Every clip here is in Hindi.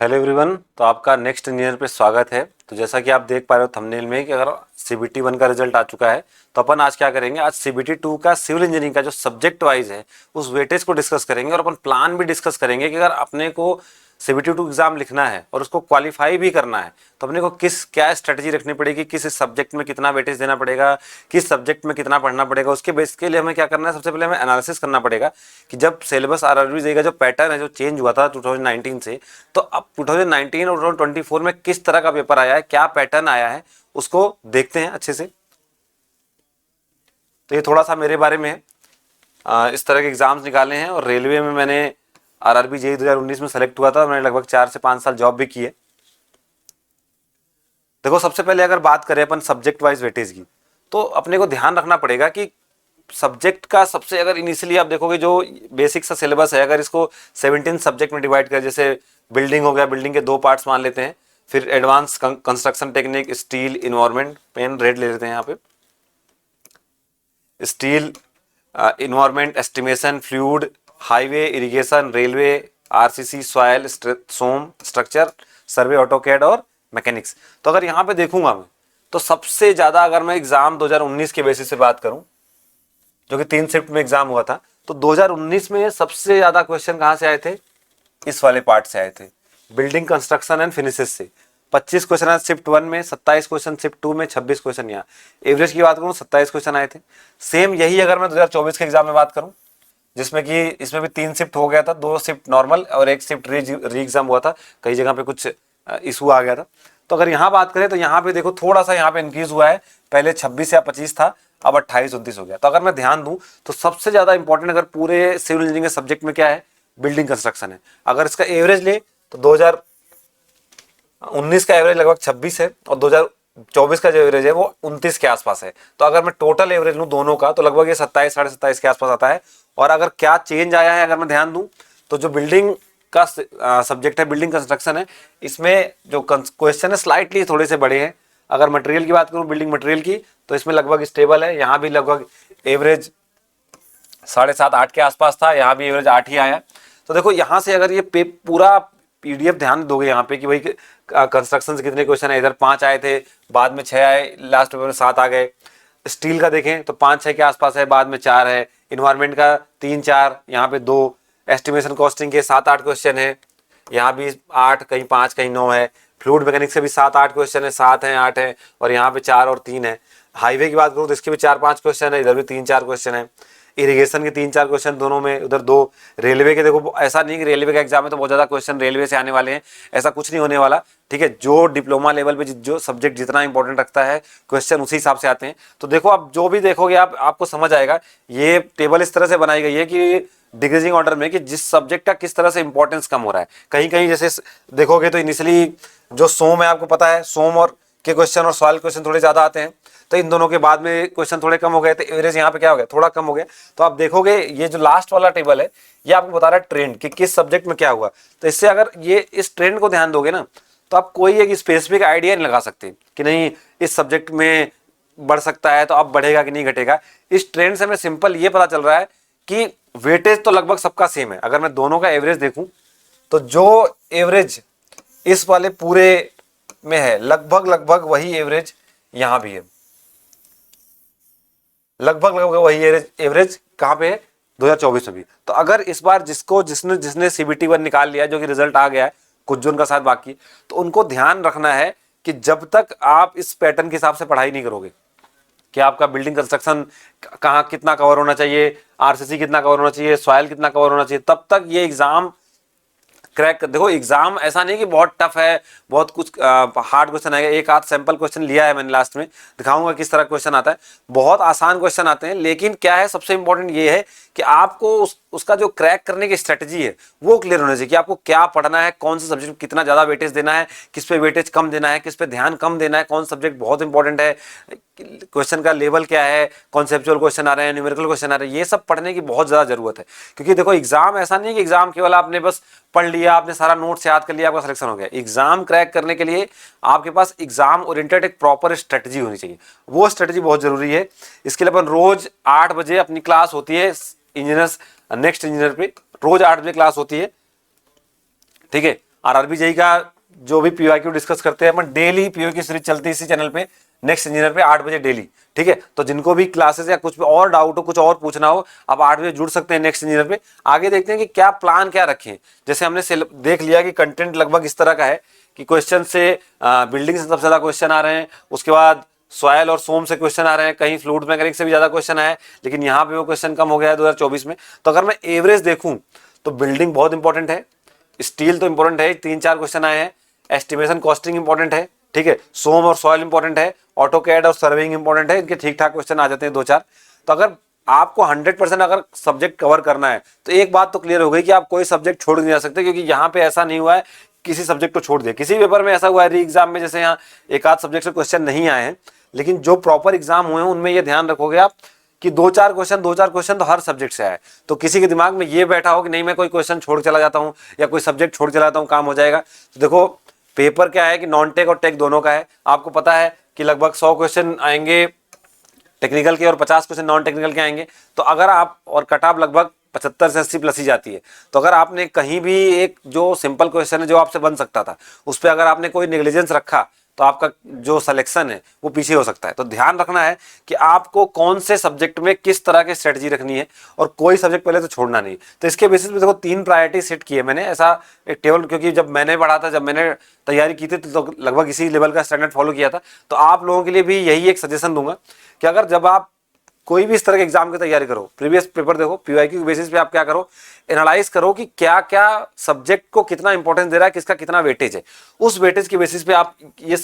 Hello everyone. तो आपका नेक्स्ट इंजीनियर पे स्वागत है। तो जैसा कि आप देख पा रहे हो थंबनेल में कि अगर सीबीटी 1 का रिजल्ट आ चुका है तो अपन आज क्या करेंगे, आज सीबीटी 2 का सिविल इंजीनियरिंग का जो सब्जेक्ट वाइज है उस वेटेज को डिस्कस करेंगे और अपन प्लान भी डिस्कस करेंगे कि अगर अपने को सीबीटी 2 एग्जाम लिखना है और उसको क्वालिफाई भी करना है तो अपने को किस क्या स्ट्रेटजी रखनी पड़ेगी, किस सब्जेक्ट में कितना वेटेज देना पड़ेगा, किस सब्जेक्ट में कितना पढ़ना पड़ेगा। उसके बेस के लिए हमें क्या करना है, सबसे पहले हमें एनालिसिस करना पड़ेगा कि जब सिलेबस आरआरबी देगा, जो पैटर्न है जो चेंज हुआ था 2019 से, तो अब 2019 और 2024 में किस तरह का पेपर आया है, क्या पैटर्न आया है, उसको देखते हैं अच्छे से। तो ये थोड़ा सा मेरे बारे में है। इस तरह के एग्जाम्स निकाले हैं और रेलवे में मैंने आरआरबी जेई 2019 में सेलेक्ट हुआ था। मैंने लगभग 4 से 5 साल जॉब भी की है। देखो, सबसे पहले अगर बात करें अपन सब्जेक्ट वाइज वेटेज की, तो अपने को ध्यान रखना पड़ेगा कि सब्जेक्ट का सबसे, अगर इनिशियली आप देखोगे जो बेसिक सा सिलेबस है, अगर इसको 17 सब्जेक्ट में डिवाइड करें, जैसे बिल्डिंग हो गया, बिल्डिंग के 2 पार्ट्स मान लेते हैं, फिर advance construction technique, steel, environment, पेन रेड ले लेते हैं यहाँ पे, steel, environment, estimation, fluid, highway, irrigation, railway, RCC, soil, SOM, structure, survey, AutoCAD और मैकेनिक्स। तो अगर यहाँ पे देखूंगा मैं, तो सबसे ज्यादा अगर मैं एग्जाम 2019 के बेसिस पे बात करूं, जो कि 3 शिफ्ट में एग्जाम हुआ था, तो 2019 में सबसे ज्यादा क्वेश्चन कहां से आए थे, इस वाले पार्ट से आए थे, बिल्डिंग कंस्ट्रक्शन एंड फिनिशेस से। 25 क्वेश्चन आए शिफ्ट 1 में, 27 क्वेश्चन शिफ्ट 2 में, 26 क्वेश्चन यहाँ। एवरेज की बात करूं 27 क्वेश्चन आए थे। सेम यही अगर मैं 2024 के एग्जाम में बात करूं, जिसमें कि इसमें भी 3 शिफ्ट हो गया था, 2 शिफ्ट नॉर्मल और 1 शिफ्ट री एग्जाम हुआ था, कई जगह पे कुछ इशू आ गया था। तो अगर यहाँ बात करें तो यहाँ पे देखो थोड़ा सा यहाँ पे इंक्रीज हुआ है, पहले 26 या 25 था, अब 28-29 हो गया। तो अगर मैं ध्यान दूं तो सबसे ज्यादा इंपॉर्टेंट अगर पूरे सिविल इंजीनियरिंग के सब्जेक्ट में क्या है, बिल्डिंग कंस्ट्रक्शन है। अगर इसका एवरेज ले तो 2019 का एवरेज लगभग 26 है और 2024 का जो एवरेज है वो 29 के आसपास है। तो अगर मैं टोटल एवरेज लूं दोनों का तो लगभग ये 27, 27.5 के आसपास आता है। और अगर क्या चेंज आया है, अगर मैं ध्यान दूं तो जो बिल्डिंग का सब्जेक्ट है, बिल्डिंग कंस्ट्रक्शन है, इसमें जो क्वेश्चन है स्लाइटली थोड़े से बड़े हैं। अगर मटेरियल की बात करूं, बिल्डिंग मटेरियल की, तो इसमें लगभग स्टेबल है। यहाँ भी लगभग एवरेज 7.5-8 के आसपास था, यहाँ भी एवरेज 8 ही आया। तो देखो यहाँ से अगर ये पूरा पीडीएफ ध्यान दोगे यहाँ पे कि भाई कंस्ट्रक्शन से कितने क्वेश्चन है, इधर 5 आए थे, बाद में 6 आए, लास्ट पेपर में 7 आ गए। स्टील का देखें तो 5-6 के आसपास है, बाद में 4 है। इन्वायरमेंट का 3-4, यहाँ पे 2। एस्टिमेशन कॉस्टिंग के 7-8 क्वेश्चन है, यहाँ भी 8, कहीं 5 कहीं 9 है। फ्लूइड मैकेनिक्स से भी 7-8 क्वेश्चन है, 7 है, 8 है, और यहाँ पे 4 और 3 है। हाईवे की बात करूँ तो इसके भी 4-5 क्वेश्चन है, इधर भी 3-4 क्वेश्चन है। इरिगेशन के 3-4 क्वेश्चन दोनों में, उधर 2। रेलवे के देखो ऐसा नहीं कि रेलवे का एग्जाम है तो बहुत ज्यादा क्वेश्चन रेलवे से आने वाले हैं, ऐसा कुछ नहीं होने वाला। ठीक है, जो डिप्लोमा लेवल पे जो सब्जेक्ट जितना इंपॉर्टेंट रखता है क्वेश्चन उसी हिसाब से आते हैं। तो देखो आप जो भी देखोगे आपको समझ आएगा। ये टेबल इस तरह से बनाई गई है कि डिक्रीजिंग ऑर्डर में, कि जिस सब्जेक्ट का किस तरह से इंपॉर्टेंस कम हो रहा है। कहीं कहीं जैसे देखोगे तो इनिशियली जो सोम है, आपको पता है सोम और के क्वेश्चन और सॉइल क्वेश्चन थोड़े ज्यादा आते हैं, तो इन दोनों के बाद में क्वेश्चन थोड़े कम हो गए, तो एवरेज यहाँ पे क्या हो गया, थोड़ा कम हो गया। तो आप देखोगे ये जो लास्ट वाला टेबल है ये आपको बता रहा है ट्रेंड कि किस सब्जेक्ट में क्या हुआ। तो इससे अगर ये इस ट्रेंड को ध्यान दोगे ना, तो आप कोई एक स्पेसिफिक आइडिया नहीं लगा सकते कि नहीं इस सब्जेक्ट में बढ़ सकता है तो अब बढ़ेगा कि नहीं घटेगा। इस ट्रेंड से हमें सिंपल ये पता चल रहा है कि वेटेज तो लगभग सबका सेम है। अगर मैं दोनों का एवरेज देखूं तो जो एवरेज इस वाले पूरे में है लगभग लगभग वही एवरेज यहां भी है, लगभग लगभग वही एवरेज कहां पे है, 2024 में भी। तो अगर इस बार जिसने जिसने सीबीटी 1 निकाल लिया, जो कि रिजल्ट आ गया है, कुछ जो उनका साथ बाकी, तो उनको ध्यान रखना है कि जब तक आप इस पैटर्न के हिसाब से पढ़ाई नहीं करोगे कि आपका बिल्डिंग कंस्ट्रक्शन कहाँ कितना कवर होना चाहिए, आरसीसी कितना कवर होना चाहिए, सॉइल कितना कवर होना चाहिए, तब तक ये एग्जाम क्रैक कर। देखो एग्जाम ऐसा नहीं कि बहुत टफ है, बहुत कुछ हार्ड क्वेश्चन आएगा। एक आध सैंपल क्वेश्चन लिया है मैंने, लास्ट में दिखाऊंगा किस तरह क्वेश्चन आता है। बहुत आसान क्वेश्चन आते हैं, लेकिन क्या है सबसे इंपॉर्टेंट ये है कि आपको उसका जो क्रैक करने की स्ट्रेटजी है वो क्लियर होनी चाहिए कि आपको क्या पढ़ना है, कौन सा सब्जेक्ट कितना ज्यादा वेटेज देना है, किस पे वेटेज कम देना है, किस पे ध्यान कम देना है, कौन सब्जेक्ट बहुत इंपॉर्टेंट है, क्वेश्चन का लेवल क्या है, कॉन्सेप्चुअल क्वेश्चन आ रहे हैं, न्यूमेरिकल क्वेश्चन आ रहे हैं, ये सब पढ़ने की बहुत ज्यादा जरूरत है। क्योंकि देखो एग्जाम ऐसा नहीं कि एग्जाम केवल आपने बस पढ़ लिया, आपने सारा नोट्स याद कर लिया, आपका सिलेक्शन हो गया। एग्जाम क्रैक करने के लिए आपके पास एग्जाम ओरिएंटेड एक प्रॉपर स्ट्रेटजी होनी चाहिए, वो स्ट्रेटजी बहुत जरूरी है। इसके लिए अपन रोज 8 बजे अपनी क्लास होती है इंजीनियर्स नेक्स्ट इंजीनियर पे, रोज 8 बजे क्लास होती है। ठीक है, आरआरबी जेई का जो भी पीवाईक्यू डिस्कस करते हैं अपन, डेली पीवाईक्यू सीरीज चलती है इसी चैनल पे, नेक्स्ट इंजीनियर पे 8 बजे डेली। ठीक है, तो जिनको भी क्लासेस या कुछ भी और डाउट हो, कुछ और पूछना हो, आप 8 बजे जुड़ सकते हैं नेक्स्ट इंजीनियर पे। आगे देखते हैं कि क्या प्लान क्या रखें। जैसे हमने देख लिया कि कंटेंट लगभग इस तरह का है कि क्वेश्चन से बिल्डिंग से सबसे ज्यादा क्वेश्चन आ रहे हैं, उसके बाद सॉयल और सोम से क्वेश्चन आ रहे हैं, कहीं फ्लूइड मैकेनिक्स से भी ज्यादा क्वेश्चन आए, लेकिन यहाँ पे वो क्वेश्चन कम हो गया है 2024 में। तो अगर मैं एवरेज देखूं तो बिल्डिंग बहुत इंपॉर्टेंट है, स्टील तो इंपॉर्टेंट है, 3-4 क्वेश्चन आए हैं, एस्टिमेशन कॉस्टिंग इंपॉर्टेंट है, ठीक है, सोम और सॉइल इंपॉर्टेंट है, ऑटो कैड और सर्वेइंग इंपॉर्टेंट है, इनके ठीक ठाक क्वेश्चन आ जाते हैं 2-4। तो अगर आपको 100% अगर सब्जेक्ट कवर करना है तो एक बात तो क्लियर हो गई कि आप कोई सब्जेक्ट छोड़ नहीं जा सकते, क्योंकि यहाँ पे ऐसा नहीं हुआ है किसी सब्जेक्ट को छोड़ दिया। किसी पेपर में ऐसा हुआ है री एग्जाम में, जैसे यहाँ एक आध सब्जेक्ट से क्वेश्चन नहीं आए हैं, लेकिन जो प्रॉपर एग्जाम हुए हैं उनमें ये ध्यान रखोगे आप कि 2-4 क्वेश्चन तो हर सब्जेक्ट से आए। तो किसी के दिमाग में ये बैठा हो कि नहीं मैं कोई क्वेश्चन छोड़ चला जाता हूँ या कोई सब्जेक्ट छोड़ चला जाता हूँ काम हो जाएगा, तो देखो पेपर क्या है कि नॉन टेक और टेक दोनों का है। आपको पता है कि लगभग 100 क्वेश्चन आएंगे टेक्निकल के और 50 क्वेश्चन नॉन टेक्निकल के आएंगे। तो अगर आप, और कट ऑफ लगभग 75 से 80 प्लस ही जाती है, तो अगर आपने कहीं भी एक जो सिंपल क्वेश्चन है जो आपसे बन सकता था उस पर अगर आपने कोई नेग्लिजेंस रखा तो आपका जो सिलेक्शन है वो पीछे हो सकता है। तो ध्यान रखना है कि आपको कौन से सब्जेक्ट में किस तरह की स्ट्रेटजी रखनी है, और कोई सब्जेक्ट पहले तो छोड़ना नहीं। तो इसके बेसिस पे देखो 3 प्रायोरिटी सेट किए मैंने, ऐसा एक टेबल, क्योंकि जब मैंने पढ़ा था, जब मैंने तैयारी की थी तो लगभग इसी लेवल का स्टैंडर्ड फॉलो किया था। तो आप लोगों के लिए भी यही एक सजेशन दूंगा कि अगर जब आप कोई भी इस तरह के एग्जाम की तैयारी करो, प्रीवियस पेपर देखो, पीवाईक्यू के बेसिस पे आप क्या करो, एनालाइज करो कि क्या क्या सब्जेक्ट को कितना इंपॉर्टेंस दे रहा है, किसका कितना वेटेज है। उस वेटेज के बेसिस पे आप ये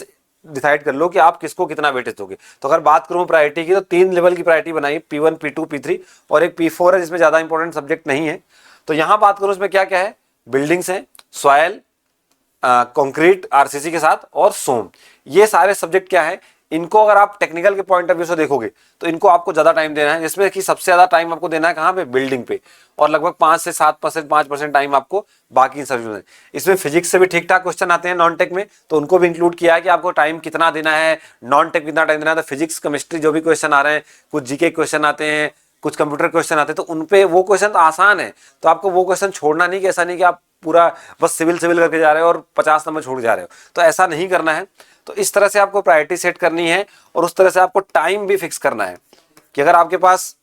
डिसाइड कर लो कि आप किसको कितना वेटेज दोगे। तो अगर बात करूं प्रायोरिटी की, तो 3 लेवल की प्रायोरिटी बनाई, P1, P2, P3 और एक P4 है जिसमें ज्यादा इंपॉर्टेंट सब्जेक्ट नहीं है। तो यहां बात करूं इसमें क्या क्या है, बिल्डिंग्स है, सॉयल, कंक्रीट आरसीसी के साथ, और सोम। ये सारे सब्जेक्ट क्या है, इनको अगर आप टेक्निकल के पॉइंट ऑफ व्यू से देखोगे तो इनको आपको ज्यादा टाइम देना है, जिसमें कि सबसे ज्यादा टाइम आपको देना है कहां पे, बिल्डिंग पे, और लगभग 5 से 7%, 5% टाइम आपको बाकी सब्जेक्ट में। इसमें फिजिक्स से भी ठीक ठाक क्वेश्चन आते हैं नॉन टेक में, तो उनको भी इंक्लूड किया है कि आपको टाइम कितना देना है, नॉन टेक कितना टाइम देना है। तो फिजिक्स, केमिस्ट्री जो भी क्वेश्चन आ रहे हैं, कुछ जीके क्वेश्चन आते हैं, कुछ कंप्यूटर क्वेश्चन आते हैं, तो उनपे वो क्वेश्चन तो आसान है, तो आपको वो क्वेश्चन छोड़ना नहीं, कि ऐसा नहीं कि आप पूरा बस सिविल करके जा रहे हो और 50 नंबर छोड़ जा रहे हो, तो ऐसा नहीं करना है। तो इस तरह से आपको प्रायोरिटी सेट करनी है, और उस तरह से आपको टाइम भी फिक्स करना है कि अगर आपके पास,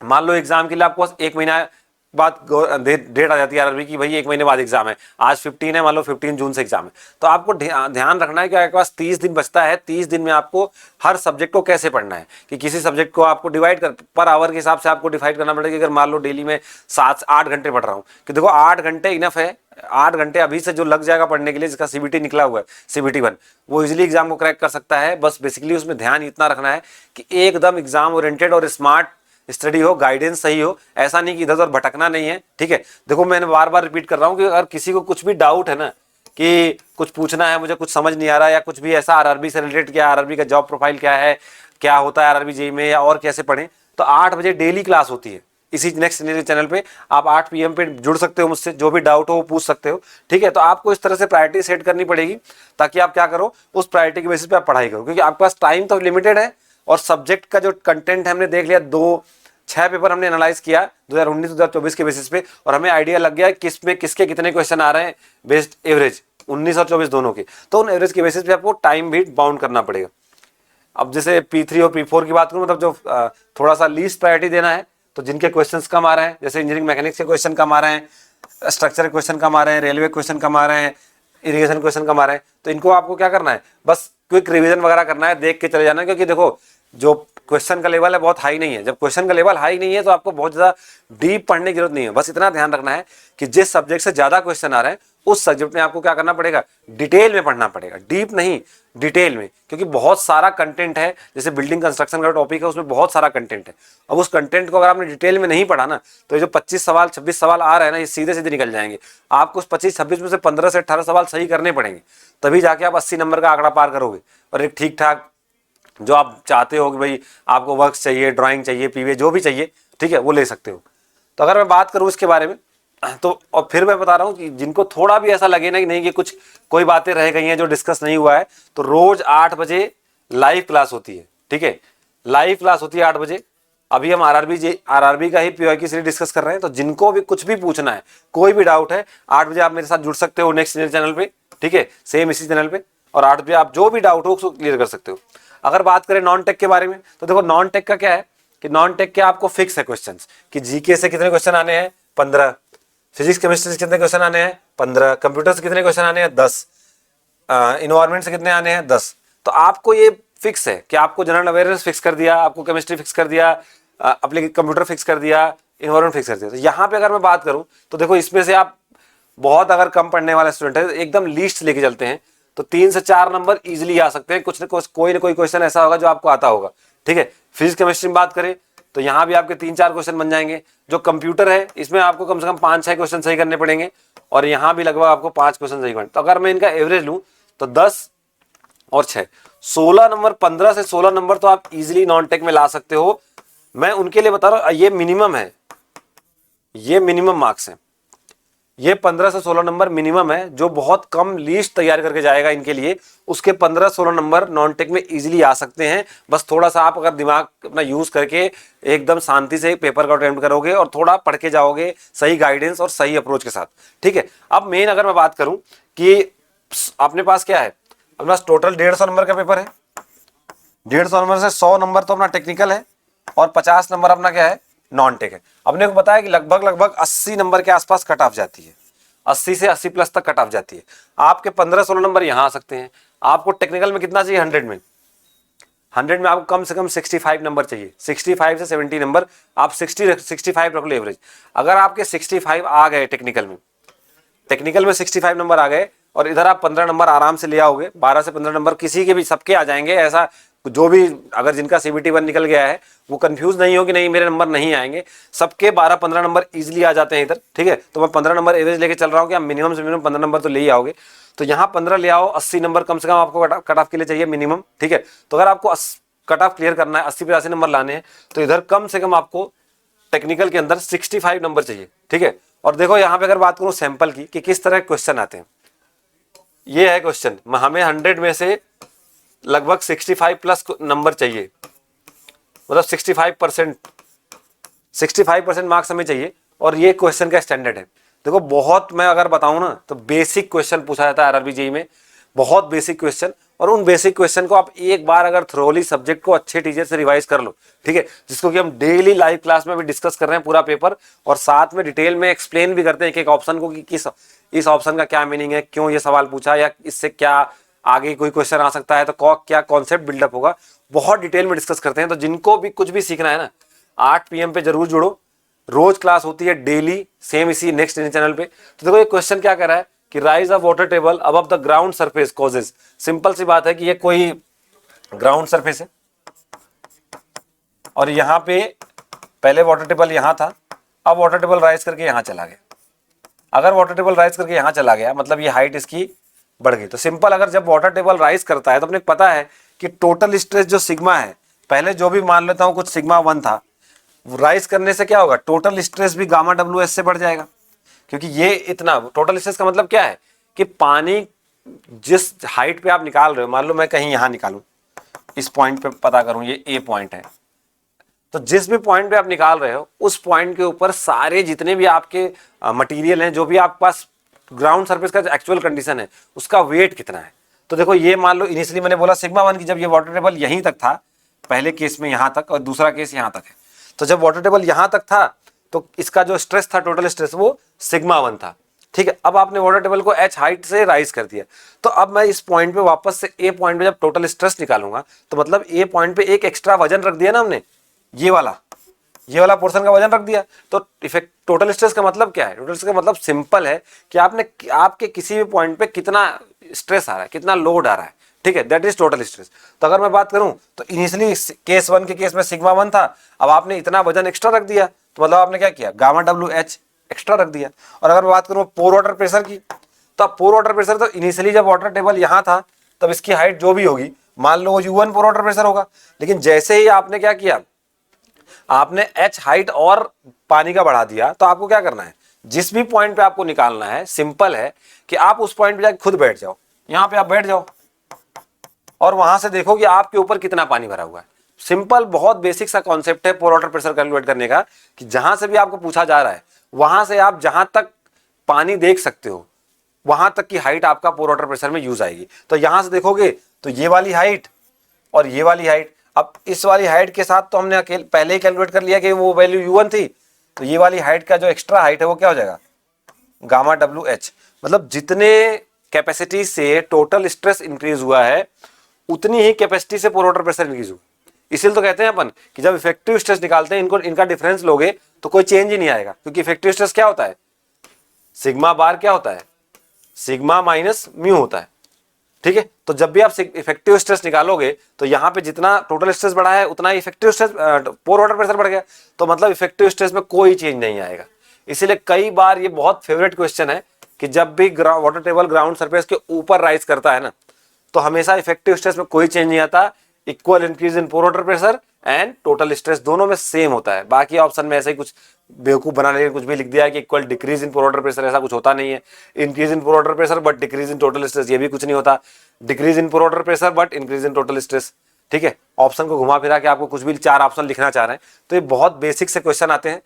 मान लो एग्जाम के लिए आपको 1 महीना बाद डेट आ जाती है आरआरबी की, भाई 1 महीने बाद एग्जाम है, आज 15 है, मान लो 15 जून से एग्जाम है, तो आपको ध्यान रखना है कि आपके पास 30 दिन बचता है। 30 दिन में आपको हर सब्जेक्ट को कैसे पढ़ना है, कि किसी सब्जेक्ट को आपको डिवाइड कर, पर आवर के हिसाब से आपको डिवाइड करना पड़ेगा। अगर मान लो डेली में 7 से 8 घंटे पढ़ रहा हूँ, कि देखो 8 घंटे इनफ है, 8 घंटे अभी से जो लग जाएगा पढ़ने के लिए, जिसका सीबीटी निकला हुआ है, सीबीटी 1, वो इजिली एग्जाम को क्रैक कर सकता है। बस बेसिकली उसमें ध्यान इतना रखना है कि एकदम एग्जाम ओरिएंटेड और स्मार्ट स्टडी हो, गाइडेंस सही हो, ऐसा नहीं कि इधर उधर भटकना नहीं है। ठीक है, देखो मैंने बार बार रिपीट कर रहा हूँ कि अगर किसी को कुछ भी डाउट है ना, कि कुछ पूछना है, मुझे कुछ समझ नहीं आ रहा, या कुछ भी ऐसा आरआरबी से रिलेटेड, क्या आरआरबी का जॉब प्रोफाइल क्या है, क्या होता है आरआरबी जेईई में, या और कैसे पढ़ें, तो 8 बजे डेली क्लास होती है इसी नेक्स्ट चैनल पे। आप 8 PM पे जुड़ सकते हो, मुझसे जो भी डाउट हो वो पूछ सकते हो। ठीक है, तो आपको इस तरह से प्रायोरिटी सेट करनी पड़ेगी, ताकि आप क्या करो, उस प्रायोरिटी के बेसिस पे आप पढ़ाई करो, क्योंकि आपके पास टाइम तो लिमिटेड है, और सब्जेक्ट का जो कंटेंट है हमने देख लिया, 6 पेपर हमने एनालाइज किया 2019-2024 के बेसिस पे, और हमें आइडिया लग गया किस में किसके कितने क्वेश्चन आ रहे हैं, बेस्ड एवरेज 19 और 24 दोनों के। तो उन एवरेज के बेसिस पे आपको टाइम भी बाउंड करना पड़ेगा। अब जैसे P3 और P4 की बात करूं, मतलब जो थोड़ा सा लीस्ट प्रायोरिटी देना है, तो जिनके क्वेश्चंस कम आ रहे हैं, जैसे इंजीनियरिंग मैकेनिक्स के क्वेश्चन कम आ रहे हैं, स्ट्रक्चर क्वेश्चन कम आ रहे हैं, रेलवे क्वेश्चन कम आ रहे हैं, इरिगेशन क्वेश्चन कम आ रहे हैं, तो इनको आपको क्या करना है, बस क्विक रिवीजन वगैरह करना है, देख के चले जाना। क्योंकि देखो जो क्वेश्चन का लेवल है बहुत हाई नहीं है, जब क्वेश्चन का लेवल हाई नहीं है तो आपको बहुत ज्यादा डीप पढ़ने की जरूरत नहीं है। बस इतना ध्यान रखना है कि जिस सब्जेक्ट से ज्यादा क्वेश्चन आ रहे हैं उस सब्जेक्ट में आपको क्या करना पड़ेगा, डिटेल में पढ़ना पड़ेगा, डीप नहीं, डिटेल में, क्योंकि बहुत सारा कंटेंट है। जैसे बिल्डिंग कंस्ट्रक्शन का टॉपिक है, उसमें बहुत सारा कंटेंट है। अब उस कंटेंट को अगर आपने डिटेल में नहीं पढ़ा ना, तो ये जो 25 सवाल 26 सवाल आ रहे हैं ना, ये सीधे सीधे निकल जाएंगे। आपको उस 25-26 में से 15 से 18 सवाल सही करने पड़ेंगे, तभी जाके आप 80 नंबर का आंकड़ा पार करोगे। और एक ठीक ठाक जो आप चाहते हो कि भाई आपको वर्क्स चाहिए, ड्राइंग चाहिए, पीवे जो भी चाहिए, ठीक है, वो ले सकते हो। तो अगर मैं बात करूं इसके बारे में, तो और फिर मैं बता रहा हूं कि जिनको थोड़ा भी ऐसा लगे ना कि नहीं कि कुछ कोई बातें रह गई हैं जो डिस्कस नहीं हुआ है, तो रोज 8 बजे लाइव क्लास होती है। ठीक है, लाइव क्लास होती है 8 बजे, अभी हम आरआरबी का ही पीवाई की सीरीज डिस्कस कर रहे हैं। तो जिनको भी कुछ भी पूछना है, कोई भी डाउट है, 8 बजे आप मेरे साथ जुड़ सकते हो नेक्स्ट चैनल पे, ठीक है, सेम इसी चैनल पे, और 8 बजे आप जो भी डाउट हो उसको क्लियर कर सकते हो। अगर बात करें नॉन टेक के बारे में, तो देखो नॉन टेक का क्या है कि नॉन टेक के आपको फिक्स है क्वेश्चन कि जीके से कितने क्वेश्चन आने हैं 15, फिजिक्स केमिस्ट्री से कितने क्वेश्चन आने हैं 15, कंप्यूटर से कितने क्वेश्चन आने हैं 10, इन्वायरमेंट से कितने आने हैं 10। तो आपको ये फिक्स है कि आपको जनरल अवेयरनेस फिक्स कर दिया, आपको केमिस्ट्री फिक्स कर दिया, अपने कंप्यूटर फिक्स कर दिया, इन्वायरमेंट फिक्स कर दिया। तो यहाँ पे अगर मैं बात करूँ तो देखो इसमें से आप बहुत अगर कम पढ़ने वाले स्टूडेंट है एकदम लीस्ट लेके चलते हैं तो 3 से 4 नंबर इजीली आ सकते हैं। कुछ ना कोई क्वेश्चन ऐसा होगा जो आपको आता होगा, ठीक है। फिजिक्स केमिस्ट्री में बात करें तो यहाँ भी आपके 3-4 क्वेश्चन बन जाएंगे। जो कंप्यूटर है इसमें आपको कम से कम 5-6 क्वेश्चन सही करने पड़ेंगे, और यहाँ भी लगभग आपको 5 क्वेश्चन सही करने। तो अगर मैं इनका एवरेज लूँ तो 10 और 6 16 नंबर, 15 से 16 नंबर तो आप इजीली नॉन टेक में ला सकते हो। मैं उनके लिए बता रहा हूँ, ये मिनिमम है, ये मिनिमम मार्क्स है, ये 15 से 16 नंबर मिनिमम है। जो बहुत कम लीस्ट तैयार करके जाएगा इनके लिए, उसके 15-16 नंबर नॉन टेक में इजीली आ सकते हैं। बस थोड़ा सा आप अगर दिमाग अपना यूज करके एकदम शांति से पेपर का अटेम्प्ट करोगे और थोड़ा पढ़ के जाओगे सही गाइडेंस और सही अप्रोच के साथ, ठीक है। अब मेन अगर मैं बात करूं कि अपने पास क्या है, अपने पास टोटल 150 नंबर का पेपर है। 150 नंबर से 100 नंबर तो अपना टेक्निकल है और 50 नंबर अपना क्या है, नॉन टेक है। अपने को बताया कि लगभग 80 नंबर के आसपास कट ऑफ जाती है, 80 से 80 प्लस तक कट ऑफ जाती है। आपके 15-16 नंबर यहाँ आ सकते हैं। आपको टेक्निकल में कितना चाहिए, 100 में, 100 में आपको कम से कम 65 नंबर चाहिए, 65 से 70 नंबर। आप 65 रख लो एवरेज। अगर आपके 65 आ गए टेक्निकल में 65 नंबर आ गए और इधर आप 15 नंबर आराम से ले आओगे, 12 से 15 नंबर किसी के भी, सबके आ जाएंगे। ऐसा जो भी अगर जिनका CBT 1 निकल गया है वो कंफ्यूज नहीं हो कि नहीं मेरे नंबर नहीं आएंगे, सबके 12-15 नंबर इजीली आ जाते हैं इधर, ठीक है। तो मैं 15 नंबर एवरेज लेके चल रहा हूँ कि आप मिनिमम से मिनिमम 15 नंबर तो ले ही आओगे। तो यहाँ 15 ले आओ, 80 नंबर कम से कम आपको कट ऑफ के लिए चाहिए मिनिमम, ठीक है। तो अगर आपको कट ऑफ क्लियर करना है, 80-85 नंबर लाने हैं, तो इधर कम से कम आपको टेक्निकल के अंदर 65 नंबर चाहिए, ठीक है। और देखो यहाँ पे अगर बात करूँ सैंपल की कि किस तरह के क्वेश्चन आते हैं, ये है क्वेश्चन, हमें 100 में से लगभग 65 प्लस नंबर चाहिए, मतलब 65% मार्क्स हमें चाहिए। और ये क्वेश्चन का स्टैंडर्ड है। देखो बहुत, मैं अगर बताऊं ना तो बेसिक क्वेश्चन पूछा जाता है आरआरबी जेईई में, बहुत बेसिक क्वेश्चन। और उन बेसिक क्वेश्चन को आप एक बार अगर थ्रोली सब्जेक्ट को अच्छे टीचर से रिवाइज कर लो, ठीक है, जिसको कि हम डेली लाइव क्लास में भी डिस्कस कर रहे हैं पूरा पेपर, और साथ में डिटेल में एक्सप्लेन भी करते हैं एक एक ऑप्शन को कि किस इस ऑप्शन का क्या मीनिंग है, क्यों ये सवाल पूछा, या इससे क्या आगे कोई क्वेश्चन आ सकता है, तो क्या कॉन्सेप्ट बिल्डअप होगा, बहुत डिटेल में डिस्कस करते हैं। तो जिनको भी कुछ भी सीखना है ना, 8 PM पे जरूर जुड़ो। रोज क्लास होती है डेली, सेम इसी नेक्स्ट चैनल पे। तो देखो ये क्वेश्चन क्या कर रहा है कि rise of water table above the ground surface causes. Simple सी बात है कि ये कोई ग्राउंड सरफेस है और यहाँ पे पहले वाटर टेबल यहाँ था, अब वाटर टेबल राइज करके यहाँ चला गया। अगर वाटर टेबल राइज करके यहाँ चला गया मतलब ये हाइट इसकी बढ़ गई। तो सिंपल, अगर जब वाटर टेबल राइज करता है तो अपने पता है कि टोटल स्ट्रेस जो सिग्मा है, पहले जो भी मान लेता हूँ कुछ सिग्मा 1 था, राइज करने से क्या होगा, टोटल स्ट्रेस भी गामा WS से बढ़ जाएगा। क्योंकि ये इतना टोटल स्ट्रेस का मतलब क्या है कि पानी जिस हाइट पे आप निकाल रहे हो, मान लो मैं कहीं यहाँ निकालूं, इस पॉइंट पे पता करूं, ये A पॉइंट है, तो जिस भी पॉइंट पे आप निकाल रहे हो उस पॉइंट के ऊपर सारे जितने भी आपके मटेरियल हैं, जो भी आपके पास ग्राउंड सरफेस का एक्चुअल कंडीशन है, उसका वेट कितना है। तो देखो ये मान लो इनिशियली मैंने बोला सिग्मा 1 की जब ये वाटर टेबल यहीं तक था, पहले केस में यहाँ तक और दूसरा केस यहाँ तक है, तो जब वाटर टेबल यहाँ तक था तो इसका जो स्ट्रेस था, टोटल स्ट्रेस, वो सिग्मा 1 था, ठीक है। अब आपने वाटर टेबल को H हाइट से राइज कर दिया, तो अब मैं इस पॉइंट पे वापस से A पॉइंट पे जब टोटल स्ट्रेस निकालूंगा तो मतलब A पॉइंट पे एक एक्स्ट्रा वजन रख दिया ना हमने, ये वाला पोर्शन का वजन रख दिया। तो इफेक्ट टोटल स्ट्रेस का मतलब क्या है, टोटल स्ट्रेस का मतलब सिंपल है कि आपके किसी भी पॉइंट पे कितना स्ट्रेस आ रहा है, कितना लोड आ रहा है, ठीक है, दैट इज टोटल स्ट्रेस। तो अगर मैं बात करूं तो इनिशियली केस 1 के केस में सिग्मा 1 था, अब आपने इतना वजन एक्स्ट्रा रख दिया, तो मतलब आपने क्या किया, गामा WH एक्स्ट्रा रख दिया। और अगर मैं बात करूं पोर वाटर प्रेशर की, तो अब पोर वाटर प्रेशर तो इनिशियली जब वाटर टेबल यहाँ था तब इसकी हाइट जो भी होगी, मान लो U1 पोर वाटर प्रेशर होगा, लेकिन जैसे ही आपने क्या किया, आपने H हाइट और पानी का बढ़ा दिया, तो आपको क्या करना है, जिस भी पॉइंट पे आपको निकालना है, सिंपल है कि आप उस पॉइंट पे जाकर खुद बैठ जाओ, यहाँ पे आप बैठ जाओ और वहां से देखो कि आपके ऊपर कितना पानी भरा हुआ है। सिंपल बहुत बेसिक सा कॉन्सेप्ट है पोर वाटर प्रेशर कैलकुलेट करने का, कि जहां से भी आपको पूछा जा रहा है वहां से आप जहां तक पानी देख सकते हो वहां तक की हाइट आपका पोर वाटर प्रेशर में यूज आएगी। तो यहां से देखोगे तो ये वाली हाइट और ये वाली हाइट, अब इस वाली हाइट के साथ तो हमने पहले ही कैलकुलेट कर लिया कि वो वैल्यू U1 थी, तो ये वाली हाइट का जो एक्स्ट्रा हाइट है वो क्या हो जाएगा, गामा WH। मतलब जितने कैपेसिटी से टोटल स्ट्रेस इंक्रीज हुआ है उतनी ही कैपेसिटी से पोर वाटर प्रेशर इंक्रीज हुआ। इसीलिए तो कहते हैं अपन कि जब इफेक्टिव स्ट्रेस निकालते हैं इनको इनका डिफरेंस लोगे तो कोई चेंज ही नहीं आएगा, क्योंकि इफेक्टिव स्ट्रेस क्या होता है, सिग्मा बार क्या होता है, सिग्मा माइनस म्यू होता है। ठीक है, तो जब भी आप इफेक्टिव स्ट्रेस निकालोगे तो यहाँ पे जितना टोटल स्ट्रेस बढ़ा है उतना ही इफेक्टिव स्ट्रेस पोर वाटर प्रेशर बढ़ गया, तो मतलब इफेक्टिव स्ट्रेस में कोई चेंज नहीं आएगा। इसीलिए कई बार ये बहुत फेवरेट क्वेश्चन है कि जब भी वाटर टेबल ग्राउंड सरफेस के ऊपर राइज करता है ना, तो हमेशा इफेक्टिव स्ट्रेस में कोई चेंज नहीं आता, equal increase in pore water pressure and total stress दोनों में सेम होता है। बाकी ऑप्शन में ऐसे ही कुछ बेवकूफ बनाने के कुछ भी लिख दिया है कि equal decrease in pore water pressure, ऐसा कुछ होता नहीं है। Increase in pore water pressure but decrease in total stress, ये भी कुछ नहीं होता। Decrease in pore water pressure but increase in total stress. ठीक है, ऑप्शन को घुमा फिरा के आपको कुछ भी 4 ऑप्शन लिखना चाह रहे हैं, तो ये बहुत बेसिक से क्वेश्चन आते हैं।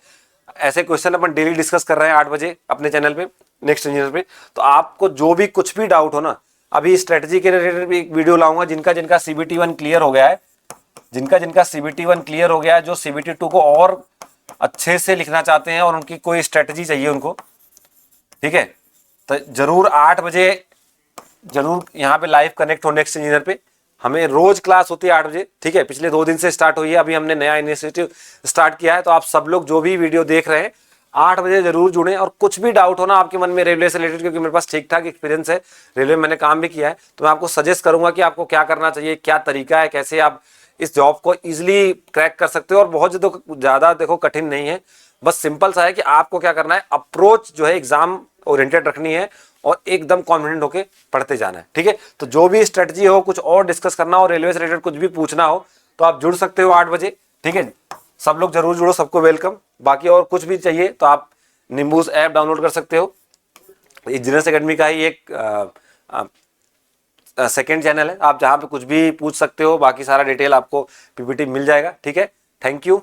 ऐसे क्वेश्चन अपन डेली डिस्कस कर रहे हैं 8 बजे अपने चैनल पे नेक्स्ट इंजीनियर पे। तो आपको जो भी कुछ भी डाउट हो ना, अभी स्ट्रेटजी के रिलेटेड भी एक वीडियो लाऊंगा, जिनका जिनका CBT 1 क्लियर हो गया है, जिनका जिनका CBT 1 क्लियर हो गया है, जो CBT 2 को और अच्छे से लिखना चाहते हैं और उनकी कोई स्ट्रेटजी चाहिए उनको, ठीक है, तो जरूर 8 बजे जरूर यहाँ पे लाइव कनेक्ट हो नेक्स्ट इंजीनियर पे। हमें रोज क्लास होती है 8 बजे, ठीक है, पिछले 2 दिन से स्टार्ट हुई है, अभी हमने नया इनिशिएटिव स्टार्ट किया है। तो आप सब लोग जो भी वीडियो देख रहे हैं 8 बजे जरूर जुड़ें। और कुछ भी डाउट हो ना आपके मन में रेलवे से रिलेटेड, क्योंकि मेरे पास ठीक ठाक एक्सपीरियंस है, रेलवे में मैंने काम भी किया है, तो मैं आपको सजेस्ट करूंगा कि आपको क्या करना चाहिए, क्या तरीका है, कैसे आप इस जॉब को इजिली क्रैक कर सकते हो। और बहुत ज्यादा देखो कठिन नहीं है, बस सिंपल सा है कि आपको क्या करना है, अप्रोच जो है एग्जाम ओरिएंटेड रखनी है और एकदम कॉन्फिडेंट होके पढ़ते जाना है। ठीक है, तो जो भी स्ट्रेटजी हो, कुछ और डिस्कस करना हो, रेलवे से रिलेटेड कुछ भी पूछना हो, तो आप जुड़ सकते हो 8 बजे। ठीक है, सब लोग जरूर जुड़ो, सबको वेलकम। बाकी और कुछ भी चाहिए तो आप निम्बूस ऐप डाउनलोड कर सकते हो। इंजीनियर्स एकेडमी का ही एक सेकेंड चैनल है, आप जहाँ पे कुछ भी पूछ सकते हो, बाकी सारा डिटेल आपको PPT मिल जाएगा। ठीक है, थैंक यू।